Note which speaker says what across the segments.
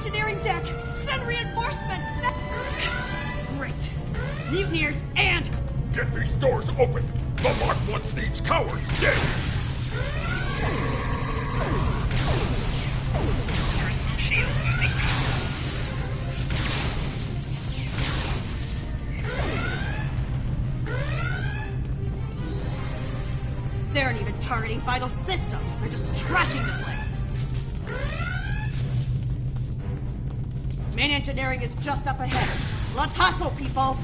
Speaker 1: engineering deck! Send reinforcements! Great. Mutineers and...
Speaker 2: Get these doors open! The Mark wants these cowards dead!
Speaker 1: They aren't even targeting vital systems. They're just trashing the place. Main engineering is just up ahead. Let's hustle, people!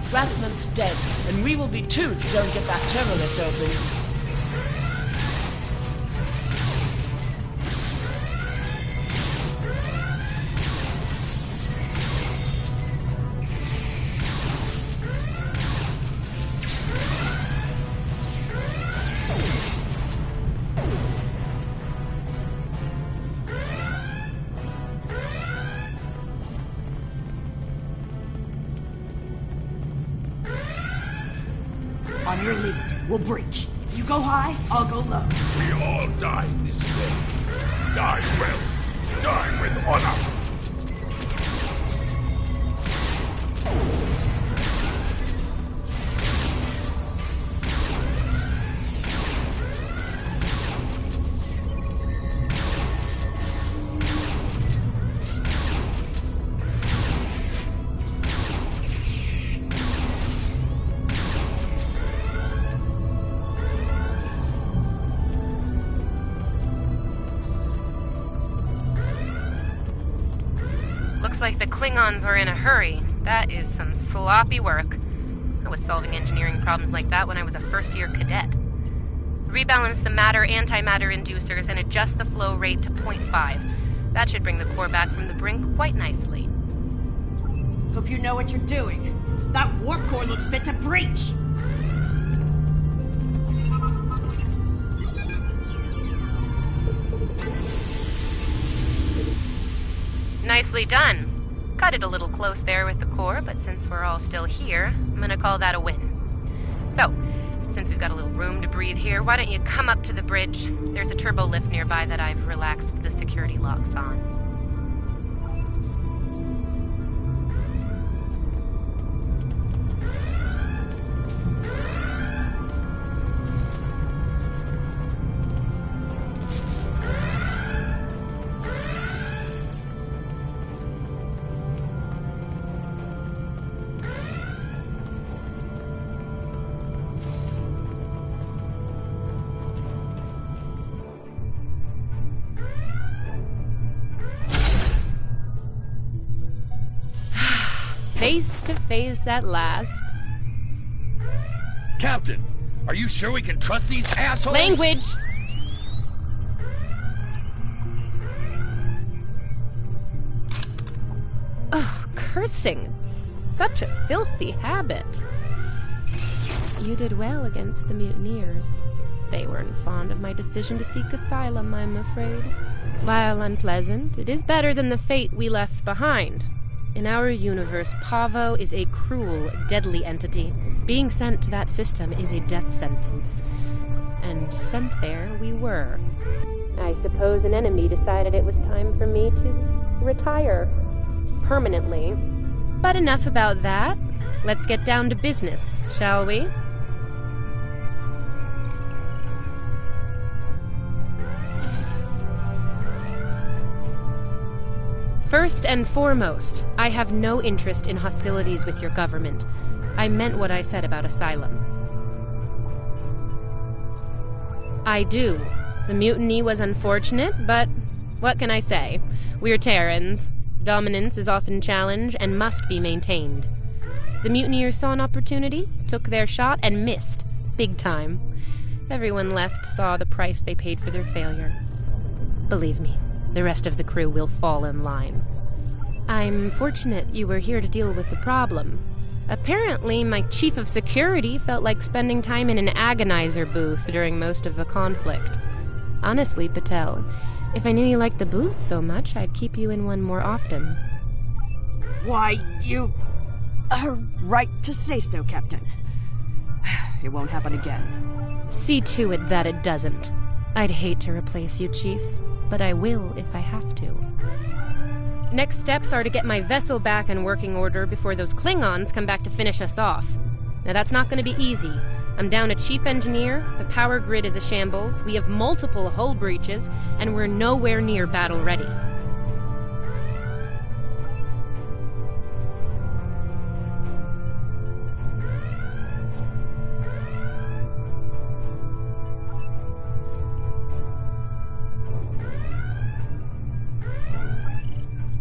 Speaker 3: Rathman's dead, and we will be too if you don't get that turbo lift open.
Speaker 1: On your lead, we'll breach. You go high, I'll go low.
Speaker 2: We all die this day. Die well. Die with honor.
Speaker 4: Like the Klingons were in a hurry. That is some sloppy work. I was solving engineering problems like that when I was a first-year cadet. Rebalance the matter-antimatter inducers and adjust the flow rate to 0.5. That should bring the core back from the brink quite nicely.
Speaker 1: Hope you know what you're doing. That warp core looks fit to breach!
Speaker 4: Nicely done. Cut it a little close there with the core, but since we're all still here, I'm gonna call that a win. So, since we've got a little room to breathe here, why don't you come up to the bridge? There's a turbo lift nearby that I've relaxed the security locks on. Face to face at last.
Speaker 2: Captain, are you sure we can trust these assholes?
Speaker 4: Language! Oh, cursing. It's such a filthy habit. You did well against the mutineers. They weren't fond of my decision to seek asylum, I'm afraid. While unpleasant, it is better than the fate we left behind. In our universe, Pavo is a cruel, deadly entity. Being sent to that system is a death sentence. And sent there we were. I suppose an enemy decided it was time for me to retire. Permanently. But enough about that. Let's get down to business, shall we? First and foremost, I have no interest in hostilities with your government. I meant what I said about asylum. I do. The mutiny was unfortunate, but what can I say? We're Terrans. Dominance is often challenged and must be maintained. The mutineers saw an opportunity, took their shot, and missed. Big time. Everyone left saw the price they paid for their failure. Believe me. The rest of the crew will fall in line. I'm fortunate you were here to deal with the problem. Apparently, my chief of security felt like spending time in an agonizer booth during most of the conflict. Honestly, Patel, if I knew you liked the booth so much, I'd keep you in one more often.
Speaker 1: Why, you are right to say so, Captain. It won't happen again.
Speaker 4: See to it that it doesn't. I'd hate to replace you, Chief, but I will if I have to. Next steps are to get my vessel back in working order before those Klingons come back to finish us off. Now that's not going to be easy. I'm down a chief engineer, the power grid is a shambles, we have multiple hull breaches, and we're nowhere near battle ready.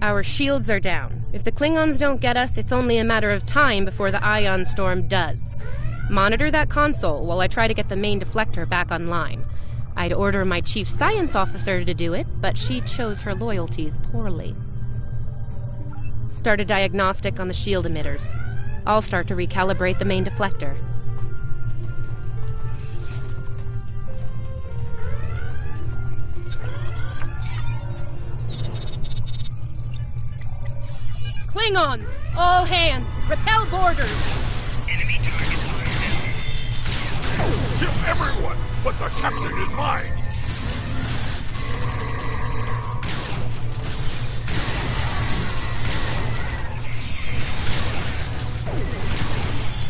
Speaker 4: Our shields are down. If the Klingons don't get us, it's only a matter of time before the ion storm does. Monitor that console while I try to get the main deflector back online. I'd order my chief science officer to do it, but she chose her loyalties poorly. Start a diagnostic on the shield emitters. I'll start to recalibrate the main deflector. Klingons! All hands! Repel boarders!
Speaker 5: Enemy targets on enemy.
Speaker 2: Kill everyone, but the captain is mine!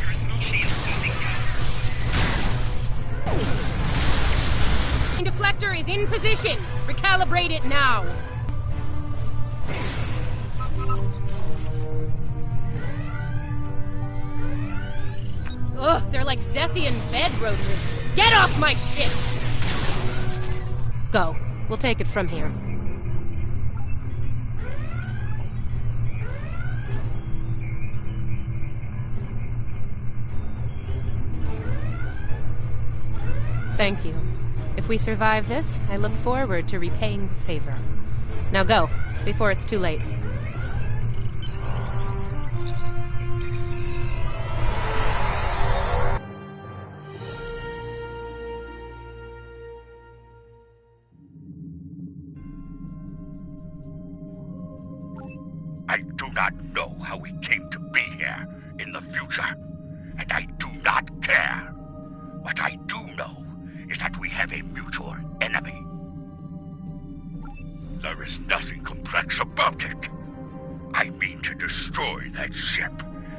Speaker 5: Personal shield losing power.
Speaker 4: Deflector is in position! Recalibrate it now! Ugh, they're like Zethian bed roaches. Get off my ship! Go. We'll take it from here. Thank you. If we survive this, I look forward to repaying the favor. Now go, before it's too late.
Speaker 2: I do not know how we came to be here in the future, and I do not care. What I do know is that we have a mutual enemy. There is nothing complex about it. I mean to destroy that ship,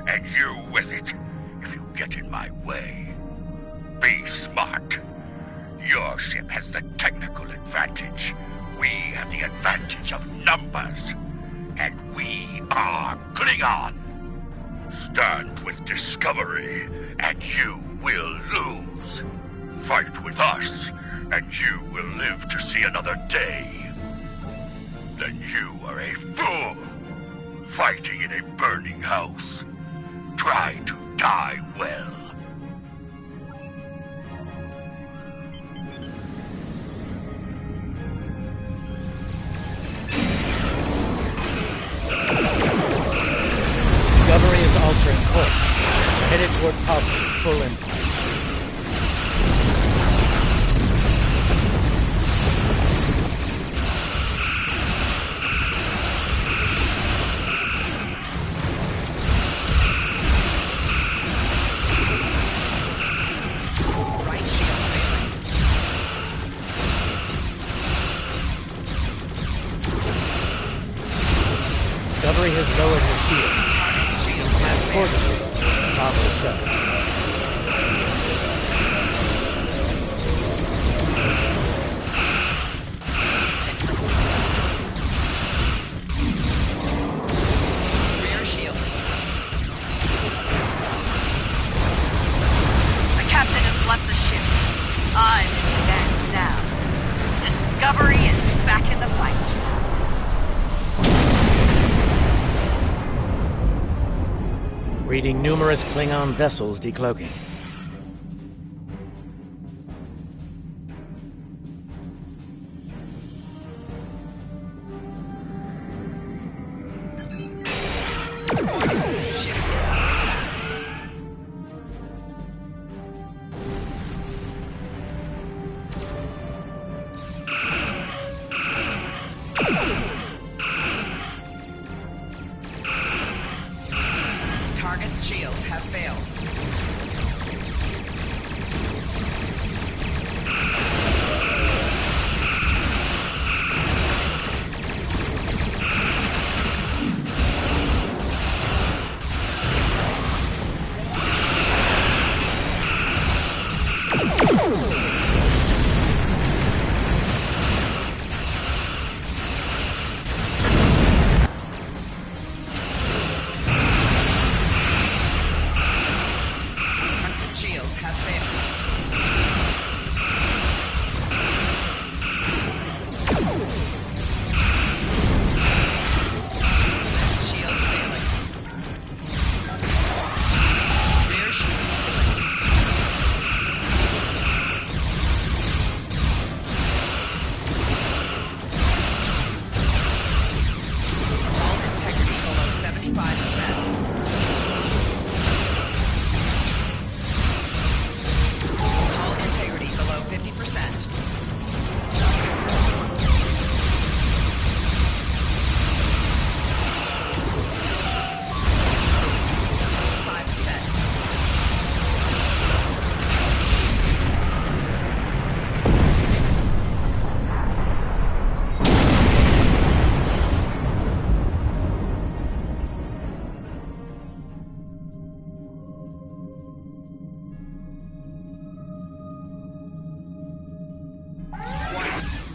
Speaker 2: and you with it, if you get in my way. Be smart. Your ship has the technical advantage. We have the advantage of numbers. And we are Klingon. Stand with Discovery, and you will lose. Fight with us, and you will live to see another day. Then you are a fool, fighting in a burning house. Try to die well.
Speaker 6: Discovery is altering course, headed toward Pablo, full impact.
Speaker 5: Right shield failing.
Speaker 6: Discovery has lowered her shield.
Speaker 5: Shield
Speaker 6: Transport
Speaker 5: failing.
Speaker 6: us to Pablo cells.
Speaker 5: Rear shield.
Speaker 1: The captain has left the ship. I'm in command now. Discovery is back in the fight.
Speaker 6: Reading numerous Klingon vessels decloaking.
Speaker 5: Target's shields have failed.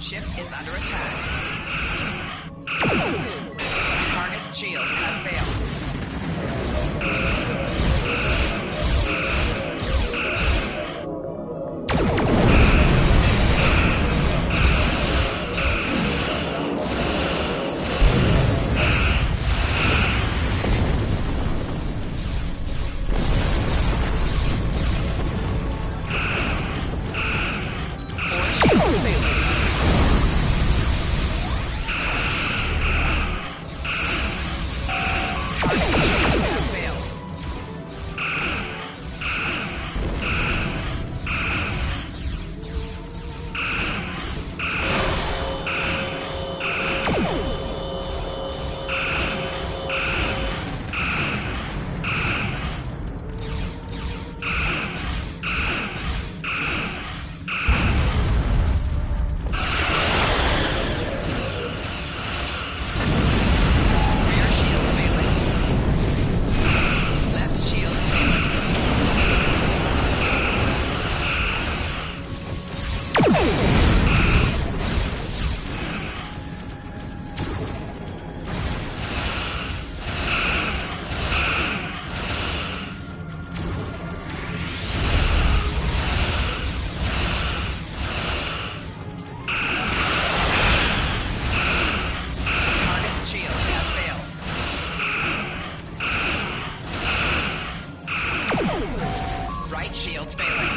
Speaker 5: Ship is under attack. Target's shields have failed. Shields failing.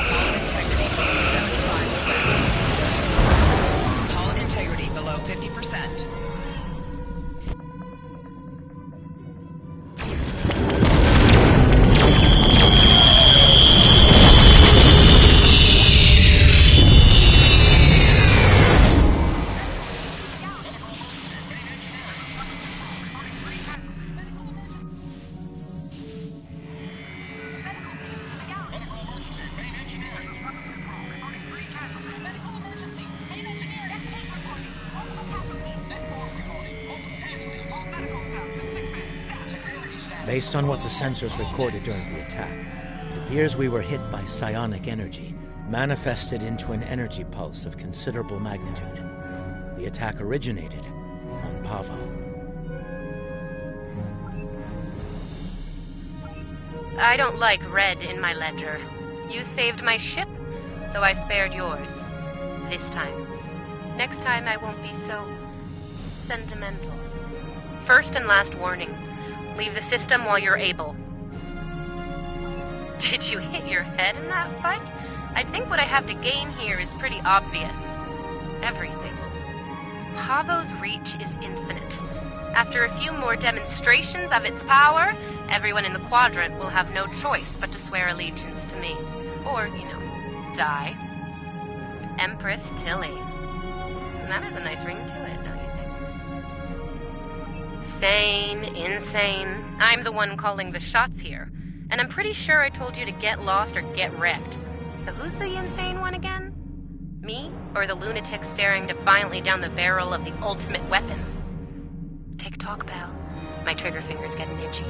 Speaker 5: Hull integrity below 75%. Hull integrity below 50%.
Speaker 6: Based on what the sensors recorded during the attack, it appears we were hit by psionic energy, manifested into an energy pulse of considerable magnitude. The attack originated on Pavo.
Speaker 4: I don't like red in my ledger. You saved my ship, so I spared yours. This time. Next time I won't be so sentimental. First and last warning. Leave the system while you're able. Did you hit your head in that fight? I think what I have to gain here is pretty obvious. Everything. Pavo's reach is infinite. After a few more demonstrations of its power, everyone in the quadrant will have no choice but to swear allegiance to me. Or, die. Empress Tilly. That has a nice ring to it, don't you think? Sane, insane. I'm the one calling the shots here. And I'm pretty sure I told you to get lost or get wrecked. So who's the insane one again? Me? Or the lunatic staring defiantly down the barrel of the ultimate weapon? Tick-tock, pal. My trigger finger's getting itchy.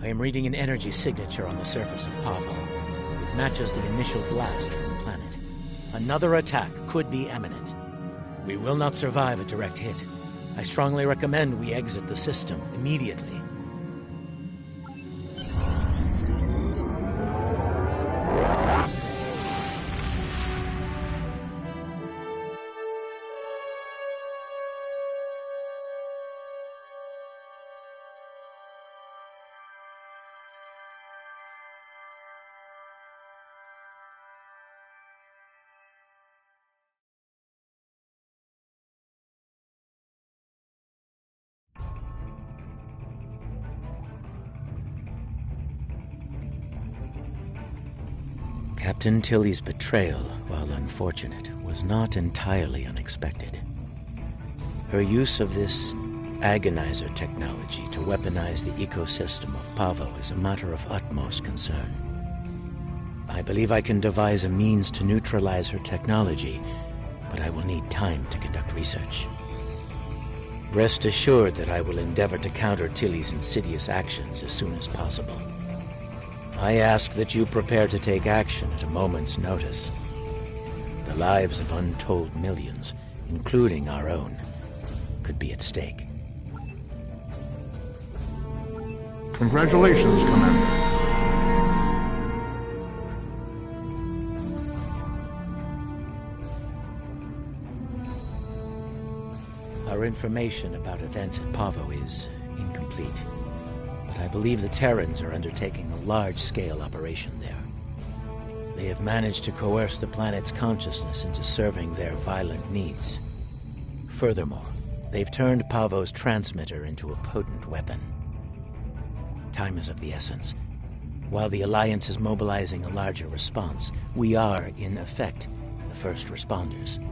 Speaker 6: I am reading an energy signature on the surface of Pavo. It matches the initial blast from the planet. Another attack could be imminent. We will not survive a direct hit. I strongly recommend we exit the system immediately. Captain Tilly's betrayal, while unfortunate, was not entirely unexpected. Her use of this agonizer technology to weaponize the ecosystem of Pavo is a matter of utmost concern. I believe I can devise a means to neutralize her technology, but I will need time to conduct research. Rest assured that I will endeavor to counter Tilly's insidious actions as soon as possible. I ask that you prepare to take action at a moment's notice. The lives of untold millions, including our own, could be at stake.
Speaker 7: Congratulations, Commander.
Speaker 6: Our information about events at Pavo is incomplete, but I believe the Terrans are undertaking a large-scale operation there. They have managed to coerce the planet's consciousness into serving their violent needs. Furthermore, they've turned Pavo's transmitter into a potent weapon. Time is of the essence. While the Alliance is mobilizing a larger response, we are, in effect, the first responders.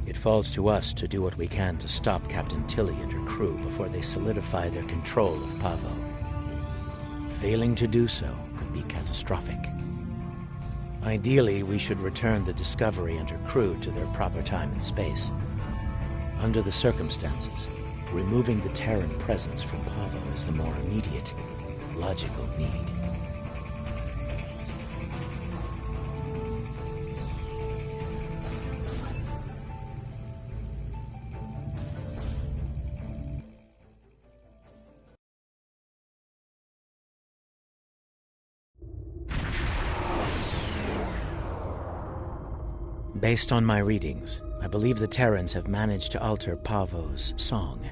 Speaker 6: It falls to us to do what we can to stop Captain Tilly and her crew before they solidify their control of Pavo. Failing to do so could be catastrophic. Ideally, we should return the Discovery and her crew to their proper time and space. Under the circumstances, removing the Terran presence from Pavo is the more immediate, logical need. Based on my readings, I believe the Terrans have managed to alter Pavo's song.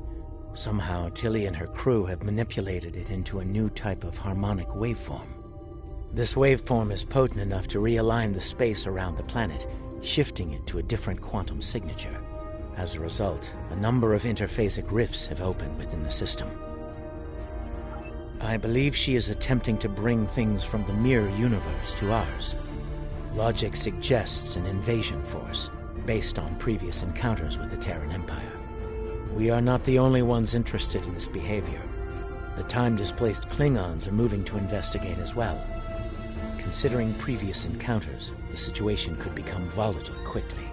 Speaker 6: Somehow, Tilly and her crew have manipulated it into a new type of harmonic waveform. This waveform is potent enough to realign the space around the planet, shifting it to a different quantum signature. As a result, a number of interphasic rifts have opened within the system. I believe she is attempting to bring things from the mirror universe to ours. Logic suggests an invasion force, based on previous encounters with the Terran Empire. We are not the only ones interested in this behavior. The time-displaced Klingons are moving to investigate as well. Considering previous encounters, the situation could become volatile quickly.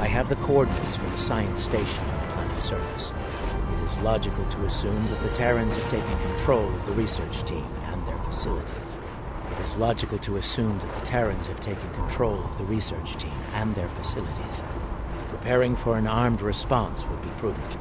Speaker 6: I have the coordinates for the science station on the planet's surface. It is logical to assume that the Terrans have taken control of the research team and their facilities. It is logical to assume that the Terrans have taken control of the research team and their facilities. Preparing for an armed response would be prudent.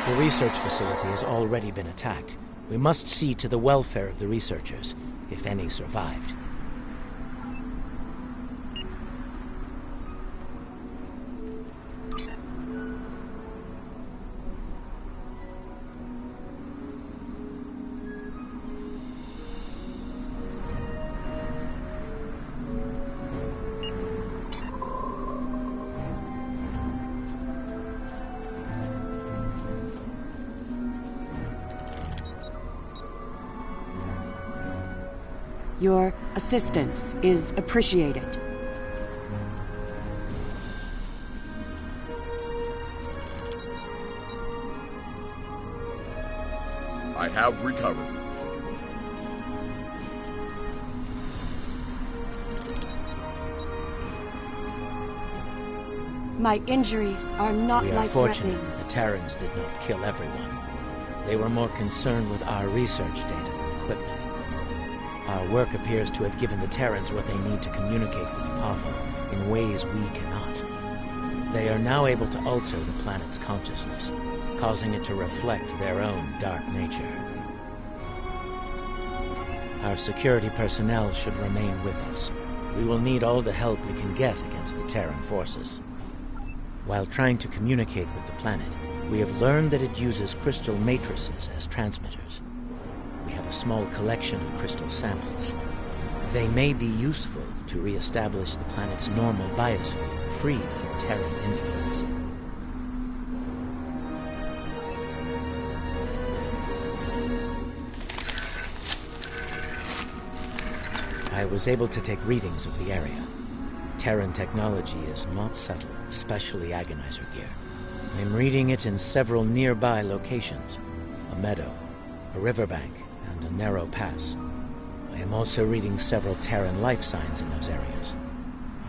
Speaker 6: The research facility has already been attacked. We must see to the welfare of the researchers, if any survived.
Speaker 7: Your assistance is appreciated.
Speaker 8: I have recovered.
Speaker 7: My injuries are not
Speaker 6: We are
Speaker 7: life-threatening.
Speaker 6: fortunate that the Terrans did not kill everyone. They were more concerned with our research data and equipment. Our work appears to have given the Terrans what they need to communicate with Pavo in ways we cannot. They are now able to alter the planet's consciousness, causing it to reflect their own dark nature. Our security personnel should remain with us. We will need all the help we can get against the Terran forces. While trying to communicate with the planet, we have learned that it uses crystal matrices as transmitters. We have a small collection of crystal samples. They may be useful to re-establish the planet's normal biosphere, free from Terran influence. I was able to take readings of the area. Terran technology is not subtle, especially agonizer gear. I'm reading it in several nearby locations. A meadow, a riverbank, and a narrow pass. I am also reading several Terran life signs in those areas.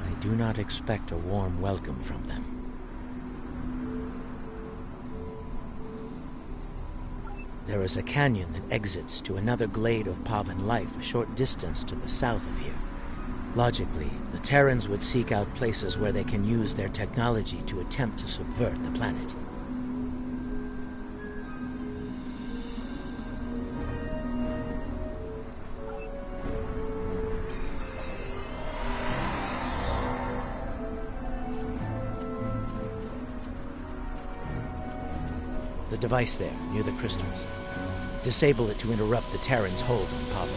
Speaker 6: I do not expect a warm welcome from them. There is a canyon that exits to another glade of Pavan life a short distance to the south of here. Logically, the Terrans would seek out places where they can use their technology to attempt to subvert the planet. The device there, near the crystals. Disable it to interrupt the Terrans' hold on Pavo.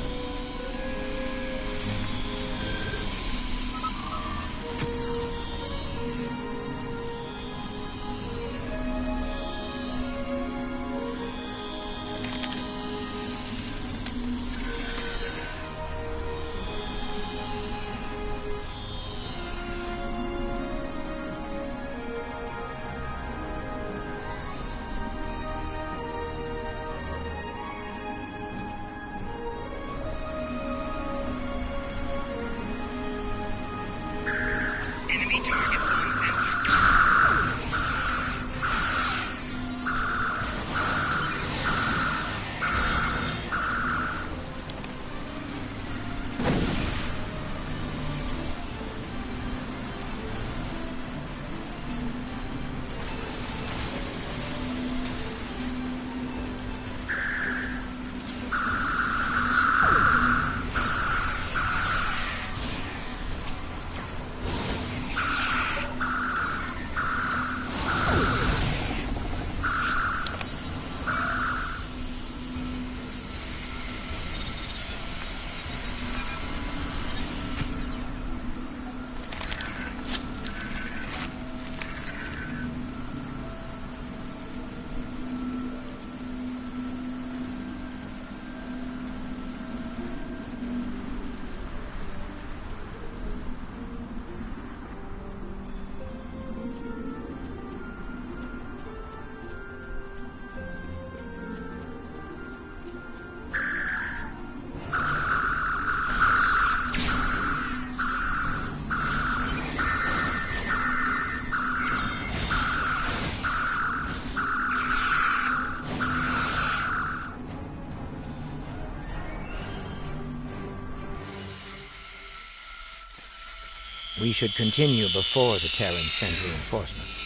Speaker 6: We should continue before the Terrans send reinforcements.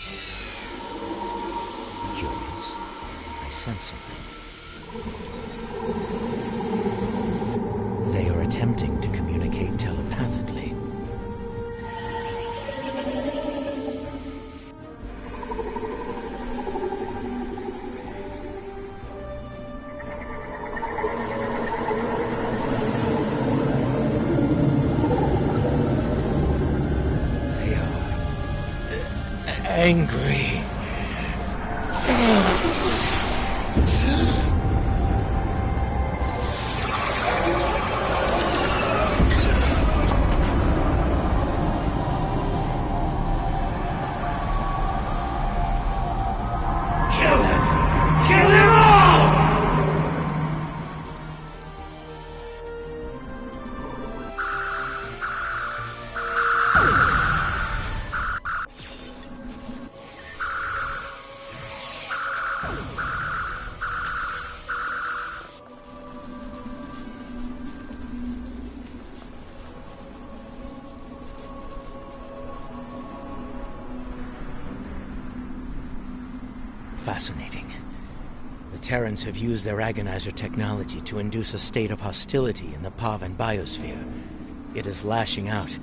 Speaker 6: Curious. I sense something. They are attempting to communicate telepathically. They are angry. Fascinating. The Terrans have used their agonizer technology to induce a state of hostility in the Pavan biosphere. It is lashing out,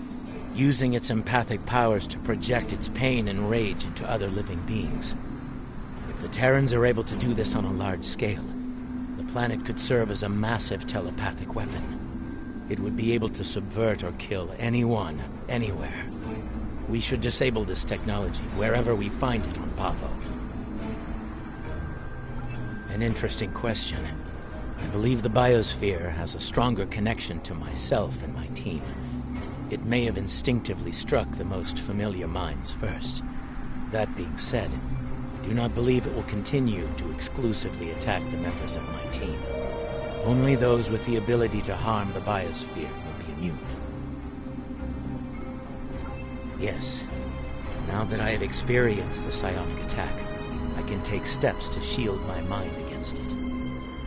Speaker 6: using its empathic powers to project its pain and rage into other living beings. If the Terrans are able to do this on a large scale, the planet could serve as a massive telepathic weapon. It would be able to subvert or kill anyone, anywhere. We should disable this technology wherever we find it on Pavo. An interesting question. I believe the biosphere has a stronger connection to myself and my team. It may have instinctively struck the most familiar minds first. That being said, I do not believe it will continue to exclusively attack the members of my team. Only those with the ability to harm the biosphere will be immune. Yes, now that I have experienced the psionic attack, I can take steps to shield my mind against it.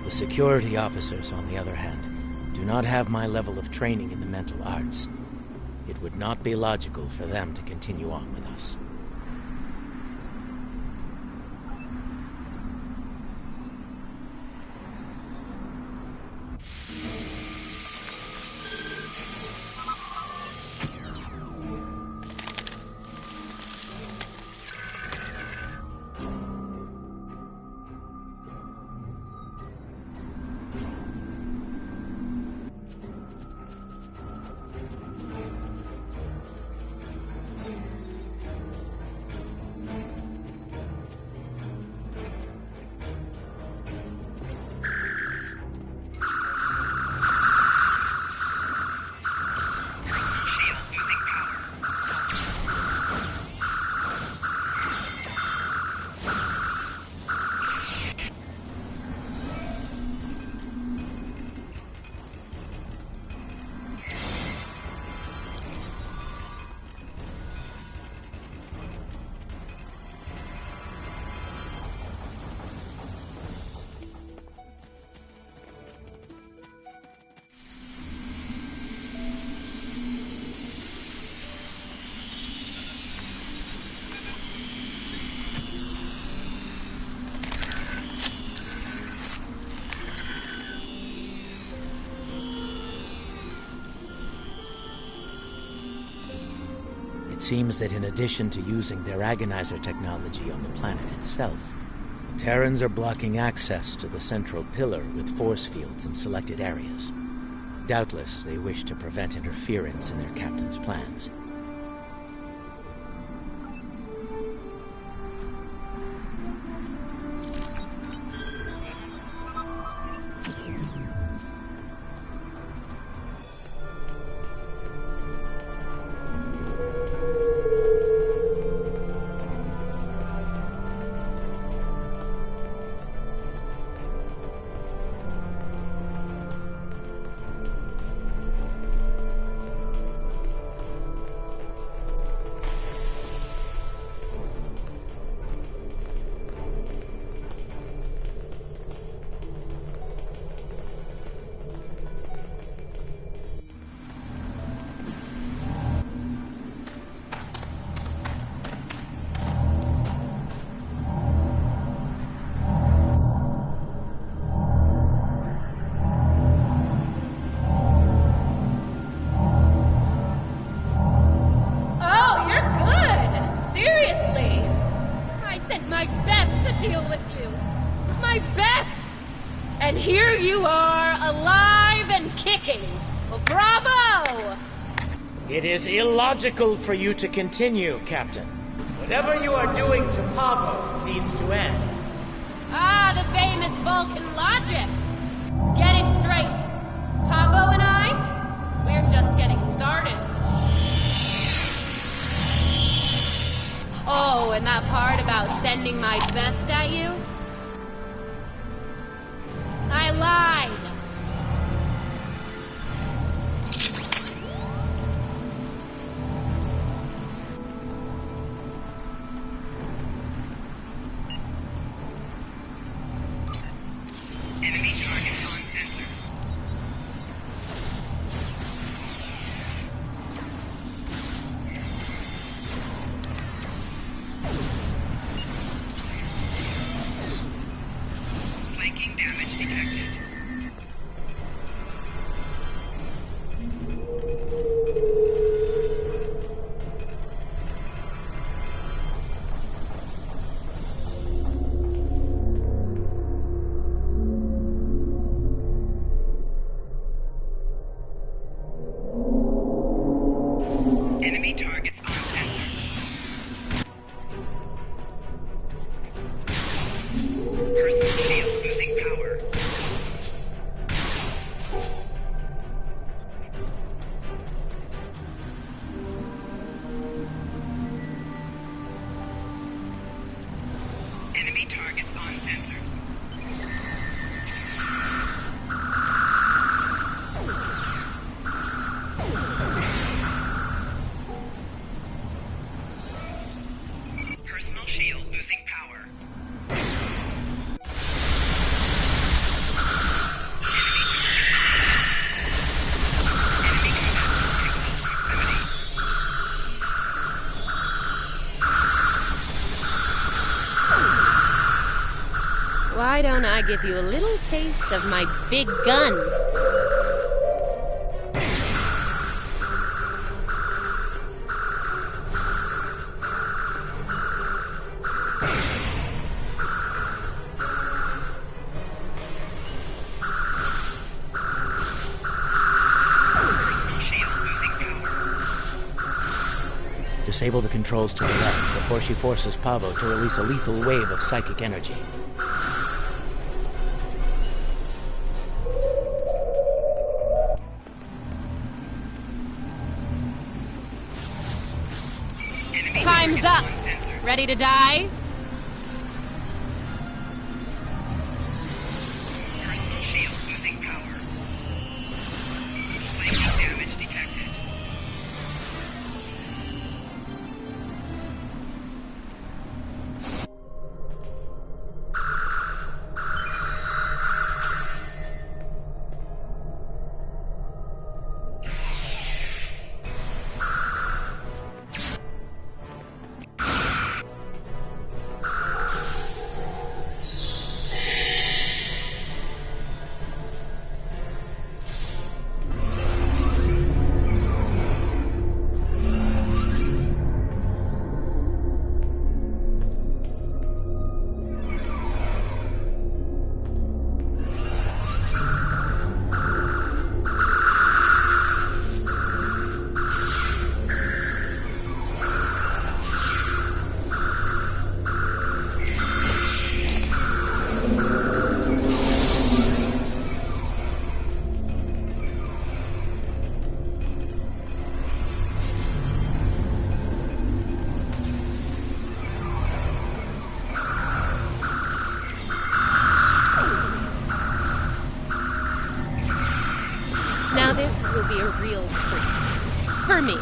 Speaker 6: The security officers, on the other hand, do not have my level of training in the mental arts. It would not be logical for them to continue on with us. It seems that in addition to using their agonizer technology on the planet itself, the Terrans are blocking access to the central pillar with force fields in selected areas. Doubtless, they wish to prevent interference in their captain's plans.
Speaker 4: alive and kicking. Well, bravo!
Speaker 6: It is illogical for you to continue, Captain. Whatever you are doing to Pavo needs to end.
Speaker 4: Ah, the famous Vulcan logic. Get it straight. Pavo and I, we're just getting started. Oh, and that part about sending my best at you? I lied.
Speaker 5: Enemy target on sensors. Flanking damage detected. Enemy targets on sensors. Personal shield losing power. Enemy targets on sensors. Personal shield losing power. Enemy combat proximity.
Speaker 4: Why don't I give you a little taste of my big gun?
Speaker 5: Shield losing power.
Speaker 6: Disable the controls to the left before she forces Pavo to release a lethal wave of psychic energy.
Speaker 5: Enemy
Speaker 4: Time's
Speaker 5: targets
Speaker 4: up.
Speaker 5: on sensors.
Speaker 4: Ready to die?
Speaker 5: Personal shield losing power. Flanking damage detected.
Speaker 4: Now this will be a real treat. For me.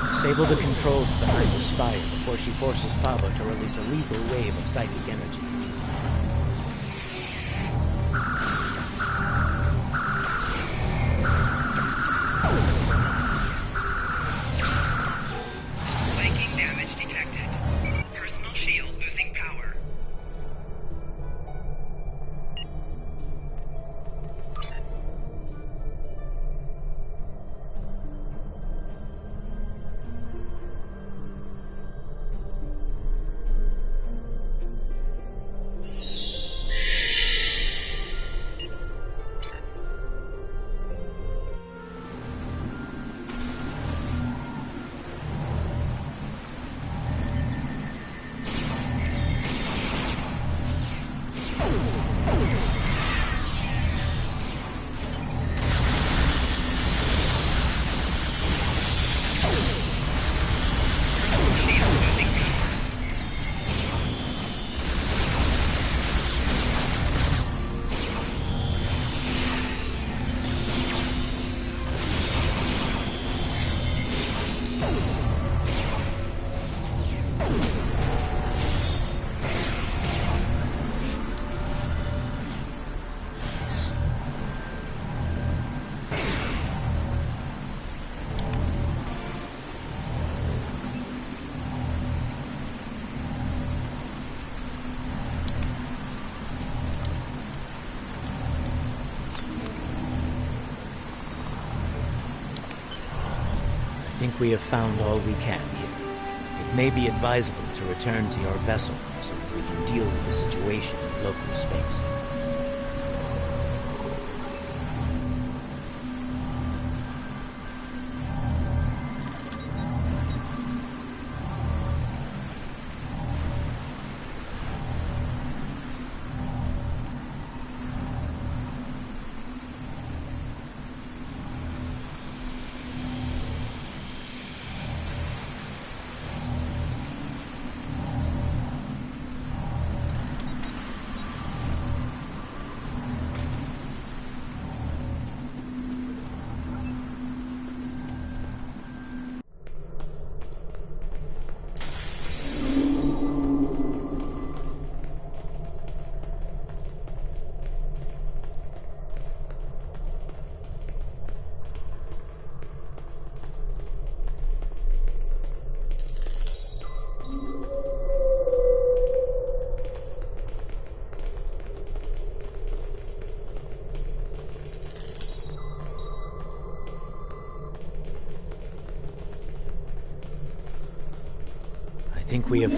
Speaker 6: Disable the controls behind the spire before she forces Pavo to release a lethal wave of psychic energy.
Speaker 5: Flanking damage detected. Personal shield losing power.
Speaker 6: think we have found all we can here. It may be advisable to return to your vessel so that we can deal with the situation in local space. I think we have...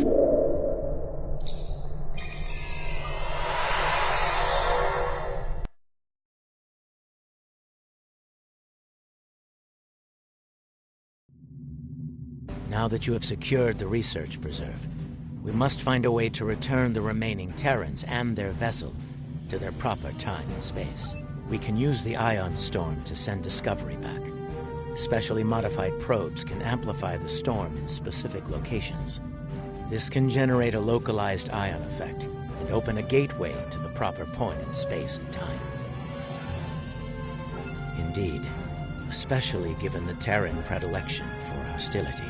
Speaker 6: Now that you have secured the research preserve, we must find a way to return the remaining Terrans and their vessel to their proper time and space. We can use the ion storm to send Discovery back. Specially modified probes can amplify the storm in specific locations. This can generate a localized ion effect and open a gateway to the proper point in space and time. Indeed, especially given the Terran predilection for hostility.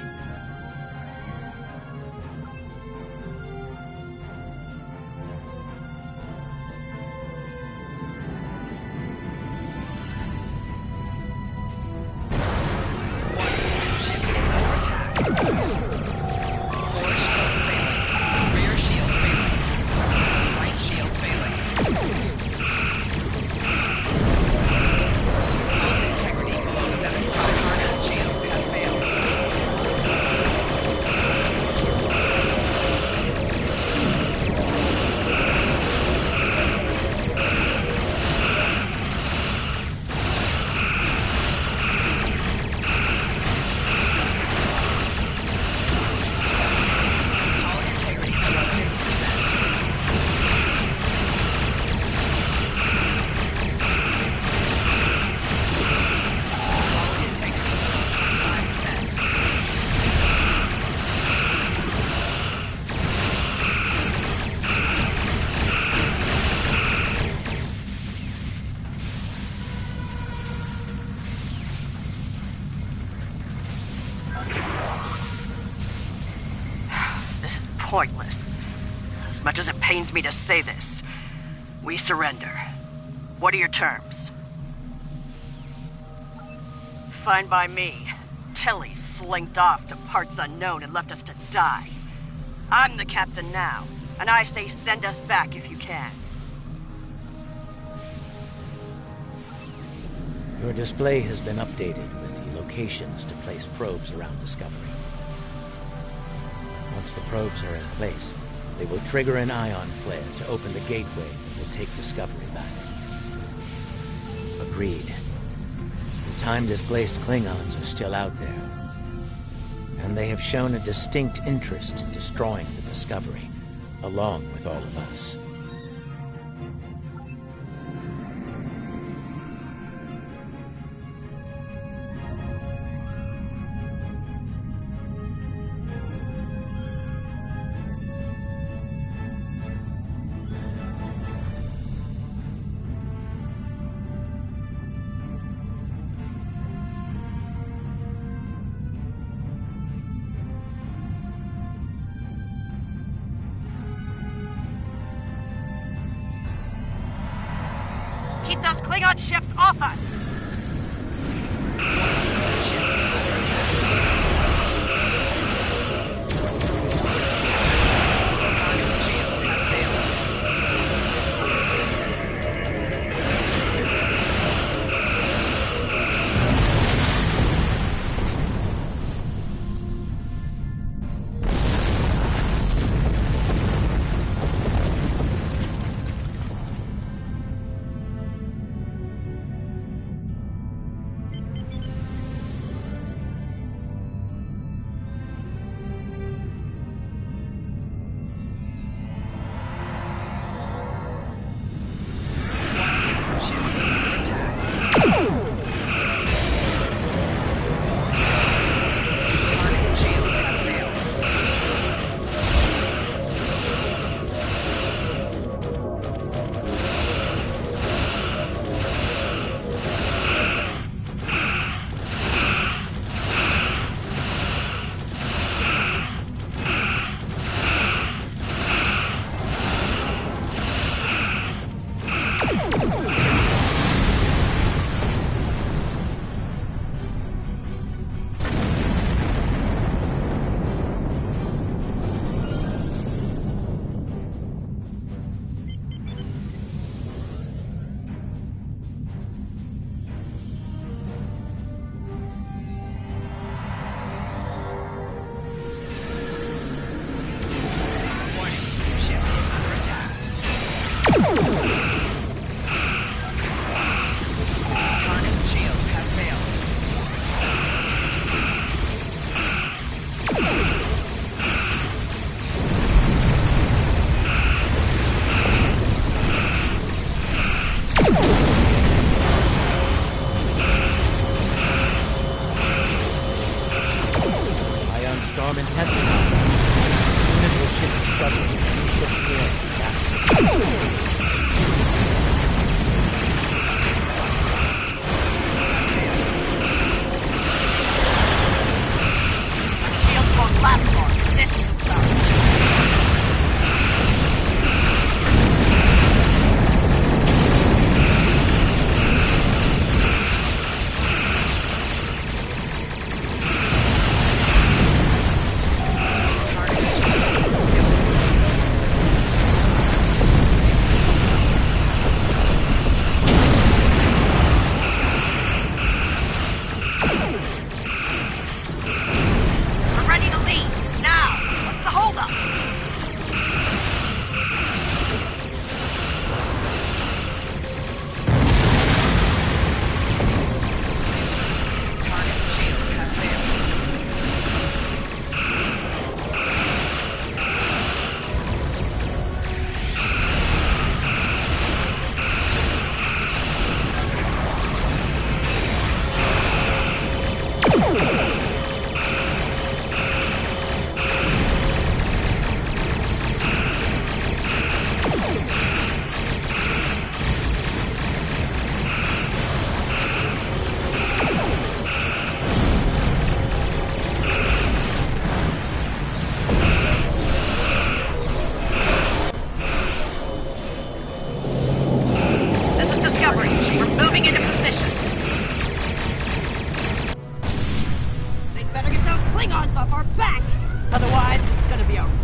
Speaker 1: Pointless. As much as it pains me to say this, we surrender. What are your terms? Fine by me. Tilly slinked off to parts unknown and left us to die. I'm the captain now, and I say send us back if you can.
Speaker 6: Your display has been updated with the locations to place probes around Discovery. Once the probes are in place, they will trigger an ion flare to open the gateway that will take Discovery back. Agreed. The time-displaced Klingons are still out there, and they have shown a distinct interest in destroying the Discovery, along with all of us.
Speaker 1: Keep those Klingon ships off us!
Speaker 6: storm intensified. Soon it will shift Discovery to two ships more.
Speaker 1: Shields won't last long. This is the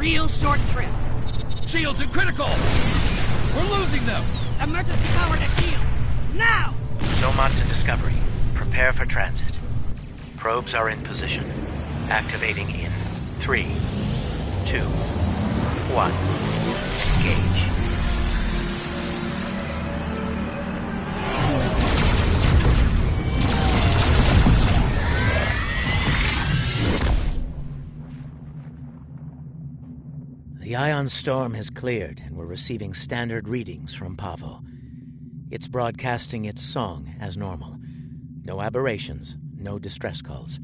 Speaker 9: real short trip.
Speaker 8: Shields and critical! We're losing them!
Speaker 9: Emergency power to shields! Now!
Speaker 6: Somont to Discovery. Prepare for transit. Probes are in position. Activating in 3, 2, 1. Engage. The ion storm has cleared, and we're receiving standard readings from Pavo. It's broadcasting its song as normal. No aberrations, no distress calls.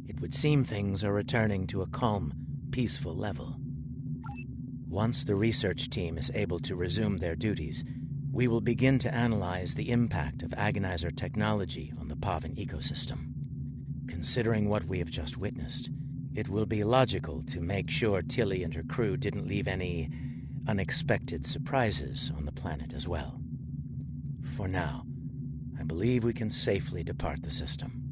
Speaker 6: It would seem things are returning to a calm, peaceful level. Once the research team is able to resume their duties, we will begin to analyze the impact of agonizer technology on the Pavan ecosystem. Considering what we have just witnessed, it will be logical to make sure Tilly and her crew didn't leave any unexpected surprises on the planet as well. For now, I believe we can safely depart the system.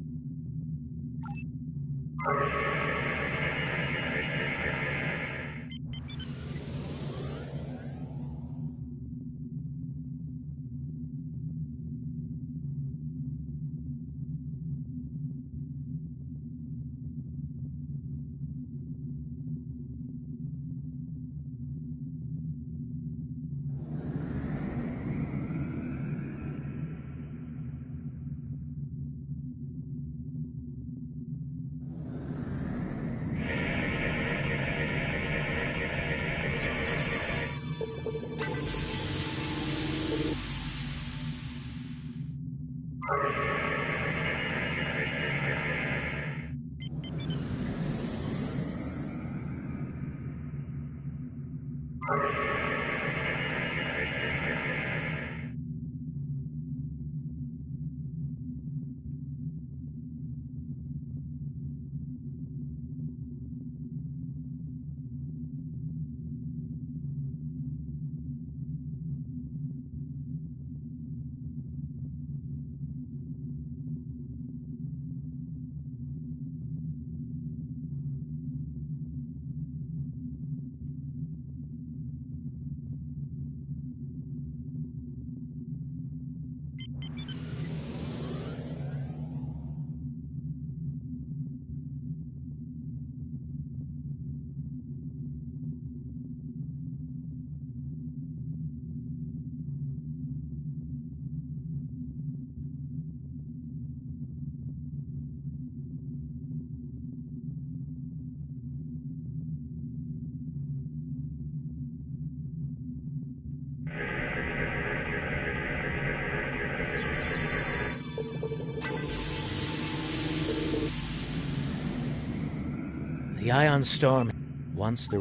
Speaker 6: The ion storm, once the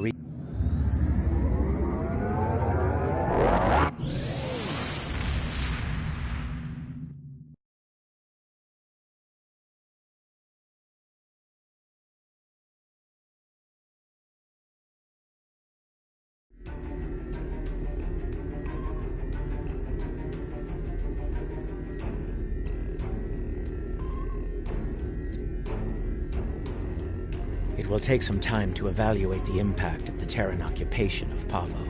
Speaker 6: It will take some time to evaluate the impact of the Terran occupation of Pavo.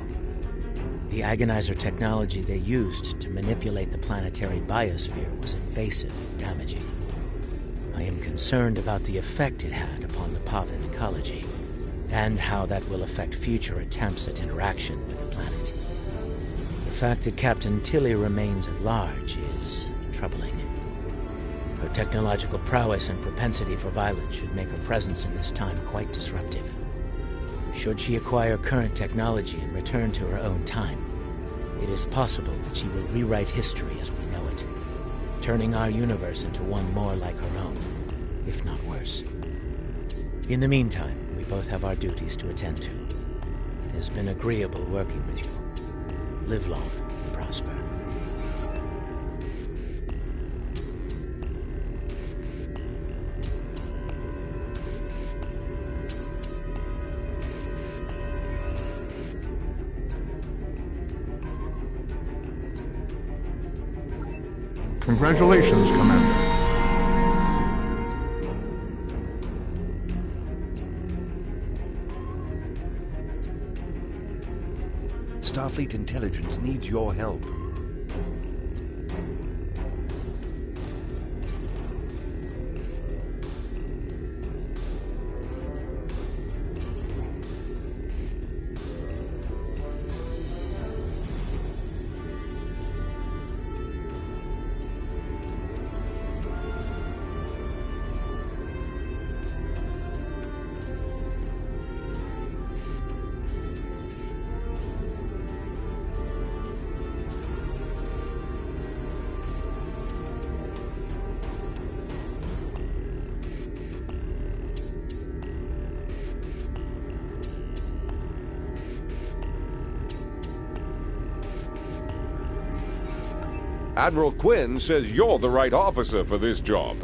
Speaker 6: The agonizer technology they used to manipulate the planetary biosphere was invasive and damaging. I am concerned about the effect it had upon the Pavan ecology, and how that will affect future attempts at interaction with the planet. The fact that Captain Tilly remains at large is troubling. Her technological prowess and propensity for violence should make her presence in this time quite disruptive. Should she acquire current technology and return to her own time, it is possible that she will rewrite history as we know it, turning our universe into one more like her own, if not worse. In the meantime, we both have our duties to attend to. It has been agreeable working with you. Live long and prosper.
Speaker 10: Congratulations, Commander.
Speaker 11: Starfleet Intelligence needs your help.
Speaker 12: Admiral Quinn says you're the right officer for this job.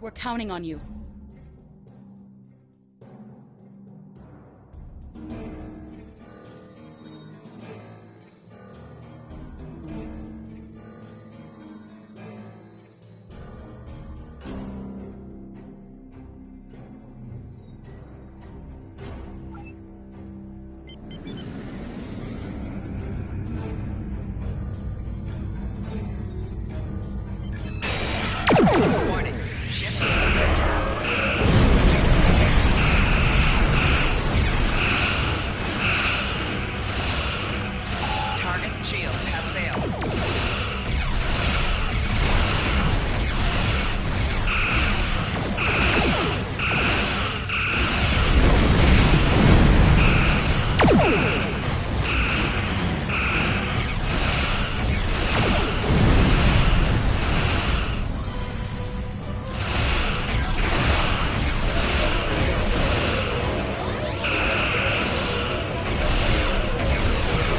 Speaker 10: We're counting on you.
Speaker 5: Warning. Ship under attack. Target's shields have failed.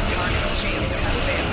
Speaker 5: Target's shields have failed. Target's shields have failed.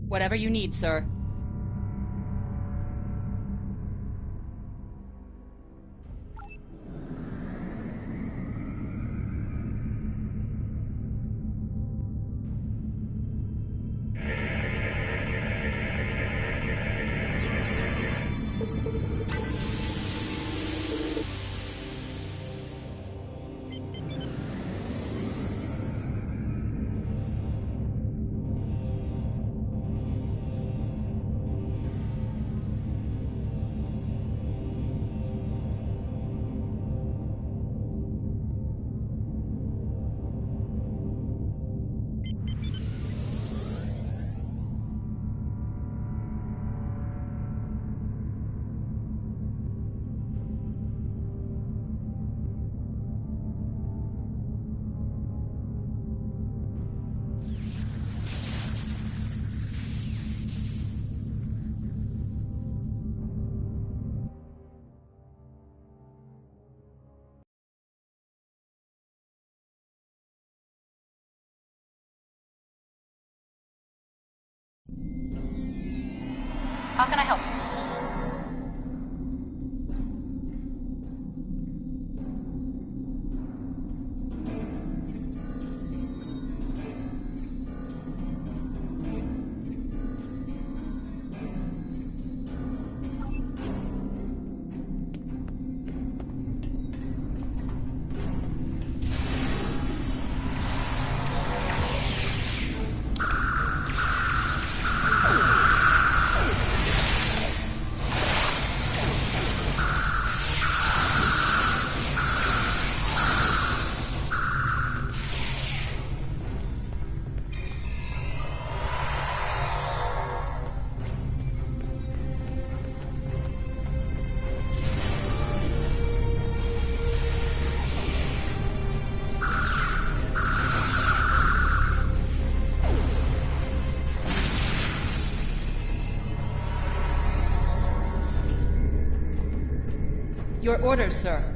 Speaker 10: Whatever you need, sir. How can I help you? Your orders, sir.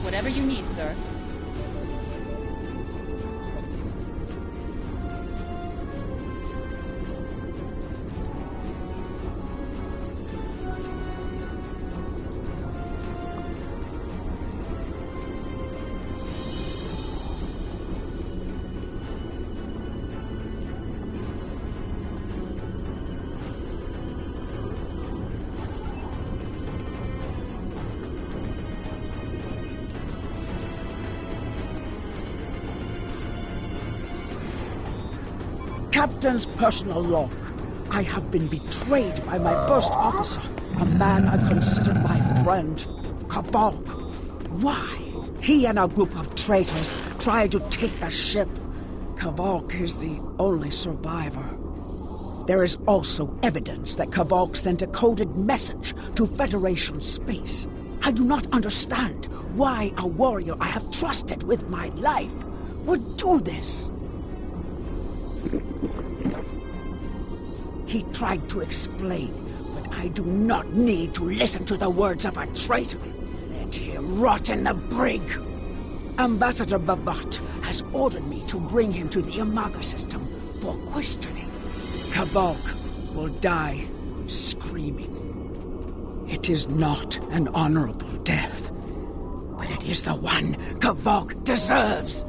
Speaker 10: Whatever you need, sir.
Speaker 13: Captain's personal log. I have been betrayed by my first officer, a man I considered my friend, Kavok. Why? He and a group of traitors tried to take the ship. Kavok is the only survivor. There is also evidence that Kavok sent a coded message to Federation space. I do not understand why a warrior I have trusted with my life would do this. He tried to explain, but I do not need to listen to the words of a traitor. Let him rot in the brig. Ambassador Babat has ordered me to bring him to the Imaga system for questioning. Kavok will die screaming. It is not an honorable death, but it is the one Kavok deserves.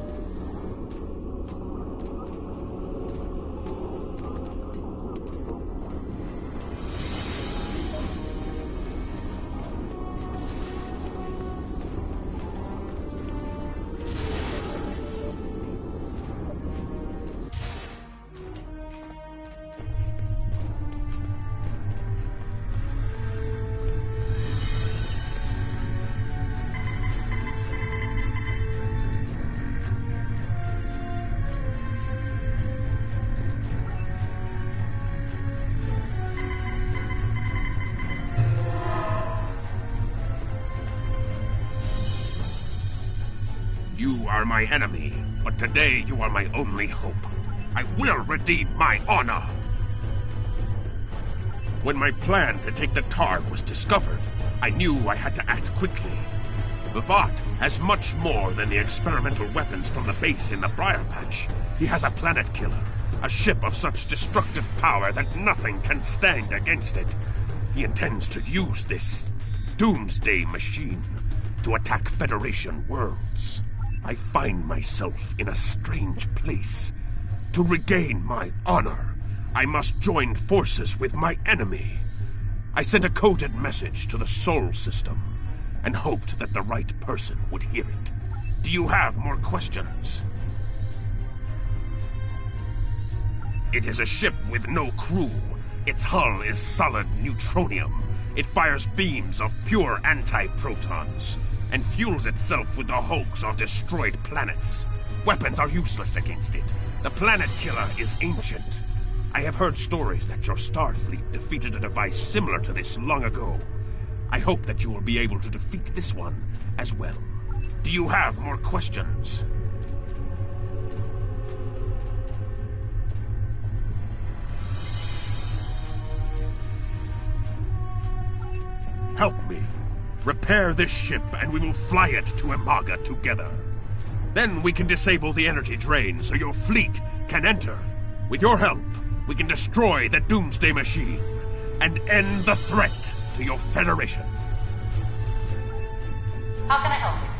Speaker 14: You are my enemy, but today you are my only hope. I will redeem my honor! When my plan to take the Targ was discovered, I knew I had to act quickly. Bavat has much more than the experimental weapons from the base in the Briar Patch. He has a planet killer, a ship of such destructive power that nothing can stand against it. He intends to use this doomsday machine to attack Federation worlds. I find myself in a strange place. To regain my honor, I must join forces with my enemy. I sent a coded message to the Sol system and hoped that the right person would hear it. Do you have more questions? It is a ship with no crew. Its hull is solid neutronium. It fires beams of pure anti-protons and fuels itself with the hulks of destroyed planets. Weapons are useless against it. The planet killer is ancient. I have heard stories that your Starfleet defeated a device similar to this long ago. I hope that you will be able to defeat this one as well. Do you have more questions? Help me. Repair this ship and we will fly it to Imaga together. Then we can disable the energy drain so your fleet can enter. With your help, we can destroy the Doomsday Machine and end the threat to your Federation.
Speaker 10: How can I help you?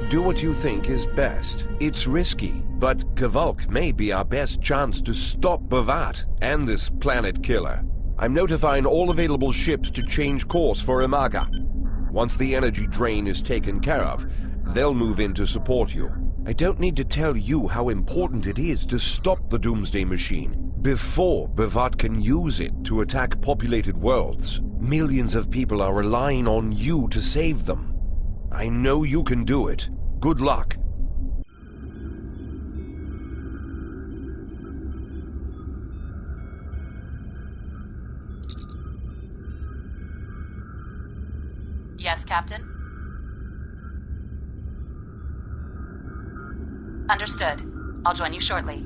Speaker 11: Do what you think is best. It's risky, but Kvalk may be our best chance to stop Bavat and this planet killer. I'm notifying all available ships to change course for Imaga. Once the energy drain is taken care of, they'll move in to support you. I don't need to tell you how important it is to stop the Doomsday Machine before Bavat can use it to attack populated worlds. Millions of people are relying on you to save them. I know you can do it. Good luck.
Speaker 10: Yes, Captain? Understood. I'll join you shortly.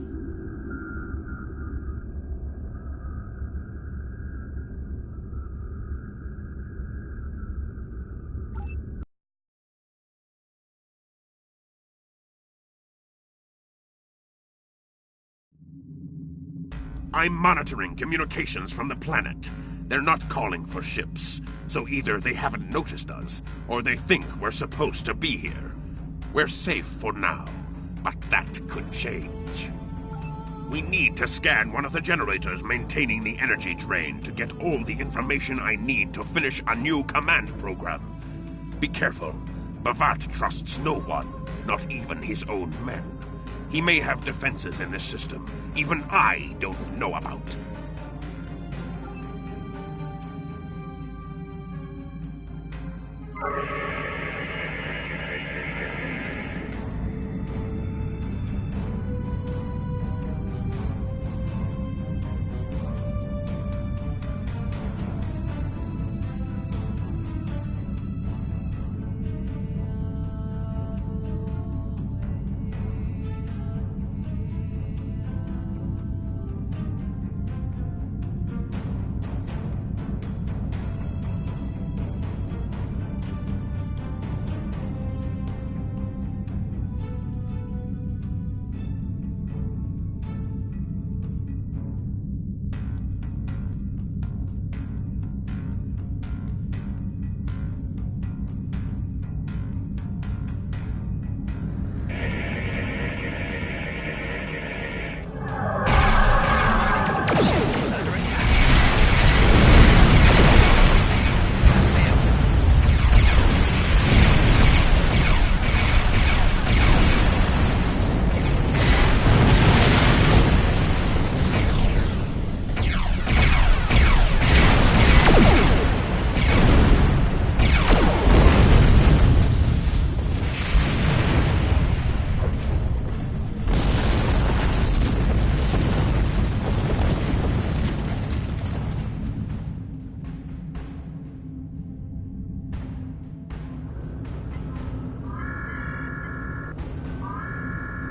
Speaker 14: I'm monitoring communications from the planet. They're not calling for ships, so either they haven't noticed us, or they think we're supposed to be here. We're safe for now, but that could change. We need to scan one of the generators maintaining the energy drain to get all the information I need to finish a new command program. Be careful. Bavat trusts no one, not even his own men. He may have defenses in this system even I don't know about.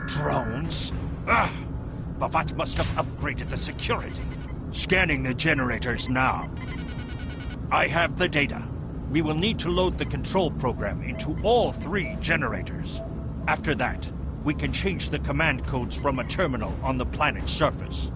Speaker 8: Drones? Ah! Bavat must have upgraded the security. Scanning the generators now. I have the data. We will need to load the control program into all 3 generators. After that, we can change the command codes from a terminal on the planet's surface.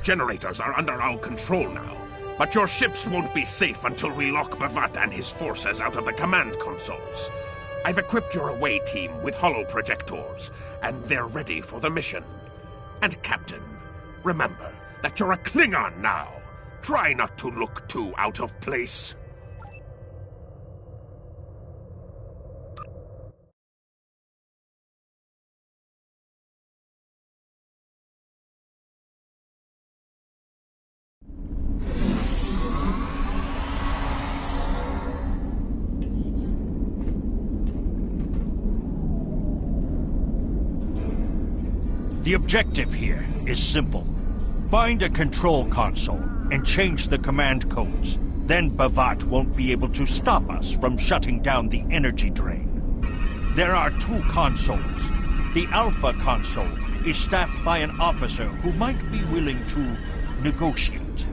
Speaker 14: generators are under our control now. But your ships won't be safe until we lock Bavat and his forces out of the command consoles. I've equipped your away team with holoprojectors, and they're ready for the mission. And Captain, remember that you're a Klingon now. Try not to look too out of place.
Speaker 8: The objective here is simple. Find a control console and change the command codes. Then Bavat won't be able to stop us from shutting down the energy drain. There are 2 consoles. The Alpha console is staffed by an officer who might be willing to negotiate.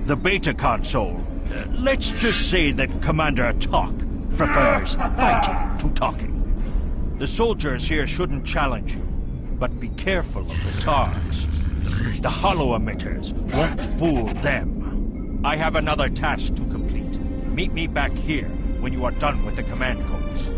Speaker 8: The Beta console, let's just say that Commander Talk prefers fighting to talking. The soldiers here shouldn't challenge you, but be careful of the Targs. The holo emitters won't fool them. I have another task to complete. Meet me back here when you are done with the command codes.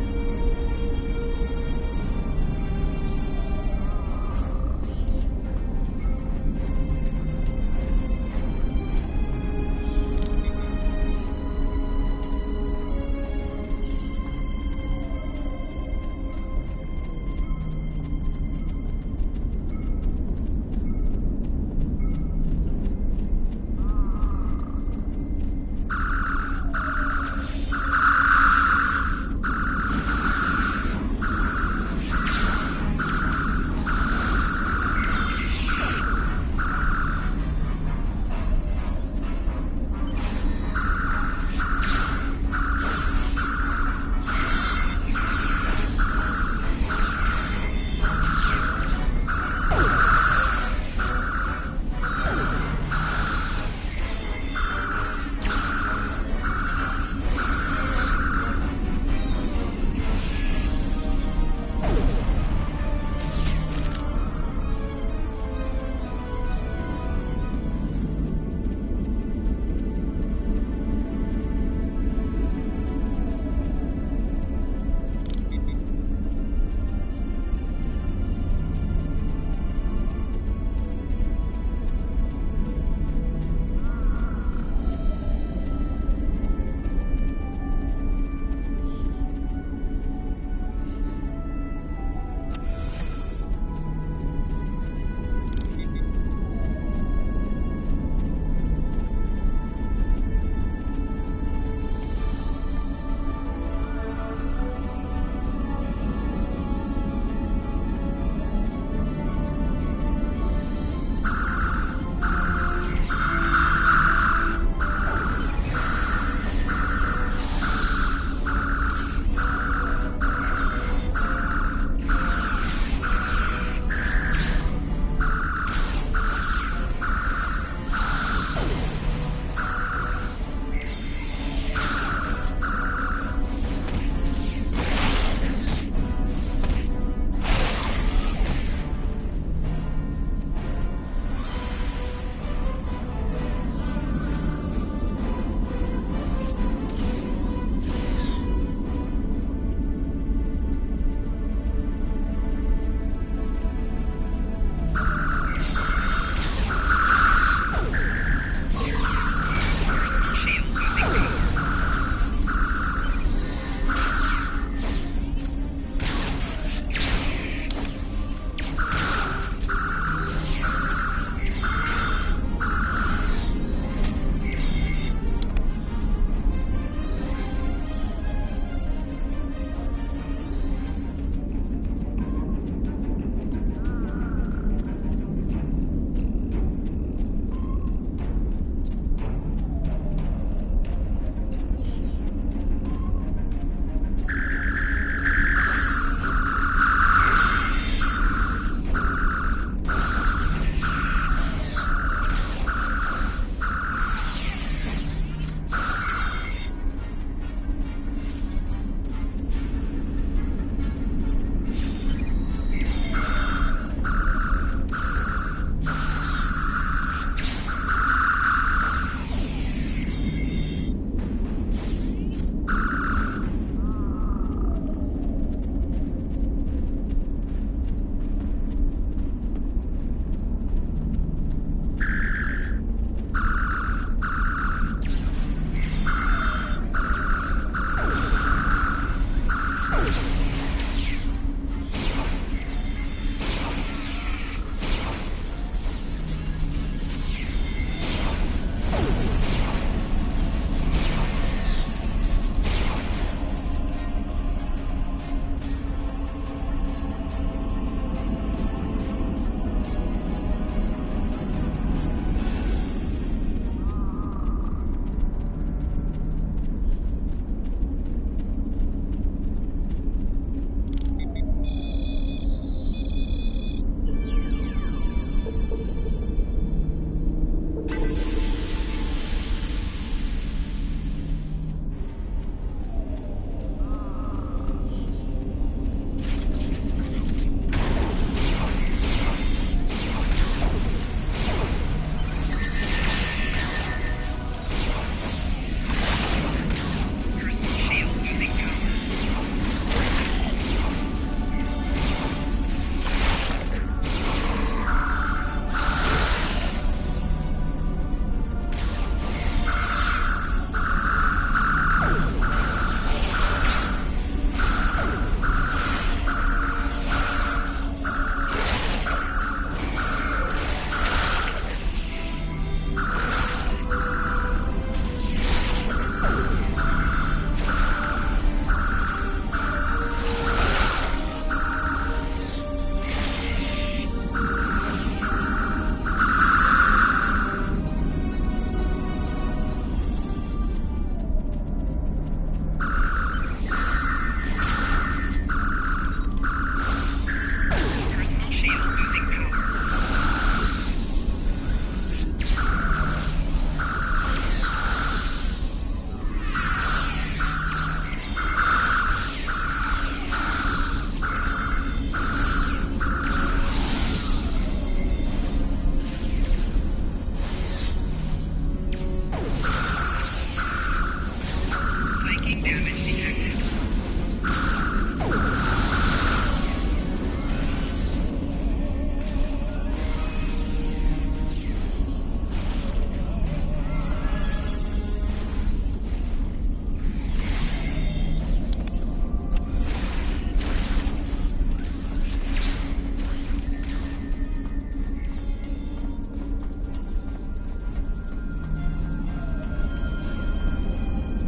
Speaker 5: damage detected.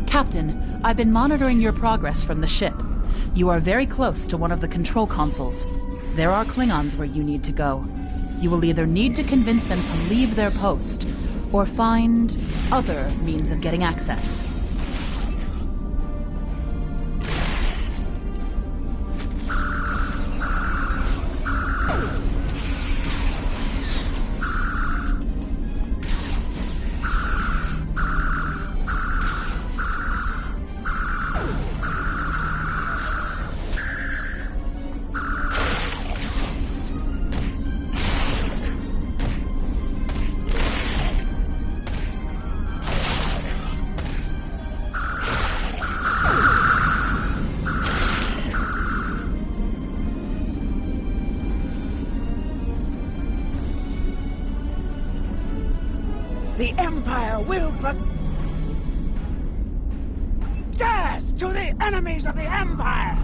Speaker 15: Captain, I've been monitoring your progress from the ship. You are very close to one of the control consoles. There are Klingons where you need to go. You will either need to convince them to leave their post, or find other means of getting access.
Speaker 13: The Empire will Death to the enemies of the Empire!